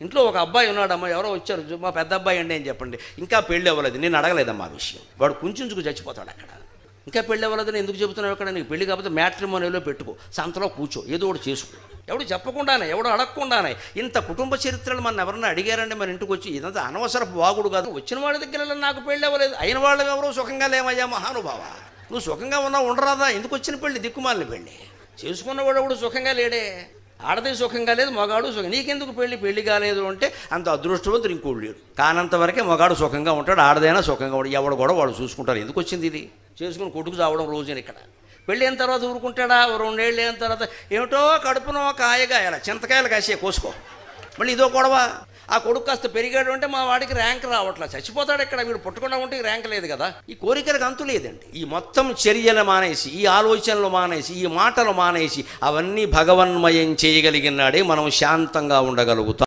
ఇంట్లో ఒక అబ్బాయి ఉన్నాడమ్మా, ఎవరో వచ్చారు, మా పెద్ద అబ్బాయి అండి అని చెప్పండి. ఇంకా పెళ్ళి అవ్వలేదు. నేను అడగలేదమ్మా ఆ విషయం. వాడు కుంచుకు చచ్చిపోతాడు అక్కడ. ఇంకా పెళ్ళి అవ్వలేదని ఎందుకు చెబుతున్నావు అక్కడ? నీకు పెళ్ళి కాకపోతే మ్యాట్రిమోనీలో పెట్టుకో, సంతలో కూర్చో, ఏదో ఒకటి చేసుకో. ఎవడు చెప్పకుండానే, ఎవడు అడగకుండానే. ఇంత కుటుంబ చరిత్రలు మన ఎవరన్నా అడిగారండి మన ఇంటికి వచ్చి? ఇదంతా అనవసరపు వాగుడు కాదు. వచ్చిన వాళ్ళ దగ్గర నాకు పెళ్ళి అవ్వలేదు, అయిన వాళ్ళు ఎవరో సుఖంగా లేమయ్యా మహానుభావ. నువ్వు సుఖంగా ఉన్నావు, ఉండరాదా? ఎందుకు వచ్చిన పెళ్ళి? దిక్కుమాలిన పెళ్ళి. చేసుకున్నవాడు ఎవడు సుఖంగా లేడే. ఆడది సుఖంగా లేదు, మగాడు సుఖం. నీకెందుకు పెళ్ళి కాలేదు అంటే అంత అదృష్టవంతుడు ఇంకోడు లేడు. కానంతవరకే మగాడు సుఖంగా ఉంటాడు, ఆడదైనా సుఖంగా ఉంటాడు. ఎవడు కూడా వాడు చూసుకుంటారు. ఎందుకు వచ్చింది ఇది? చేసుకుని కొట్టుకు చావడం రోజున ఇక్కడ. పెళ్ళి అయిన తర్వాత ఊరుకుంటాడా? 2 ఏళ్ళు అయిన తర్వాత ఏమిటో కడుపునో కాయగా ఎలా చింతకాయలు కాసే కోసుకో, మళ్ళీ ఇదో గొడవ. ఆ కొడుకు కాస్త పెరిగాడు అంటే మా వాడికి ర్యాంక్ రావట్లా, చచ్చిపోతాడు ఇక్కడ. వీడు పుట్టకుండా ఉంటే ర్యాంక్ లేదు కదా. ఈ కోరికలకు అంతు లేదండి. ఈ మొత్తం చర్యలు మానేసి, ఈ ఆలోచనలు మానేసి, ఈ మాటలు మానేసి అవన్నీ భగవన్మయం చేయగలిగినాడే మనం శాంతంగా ఉండగలుగుతాం.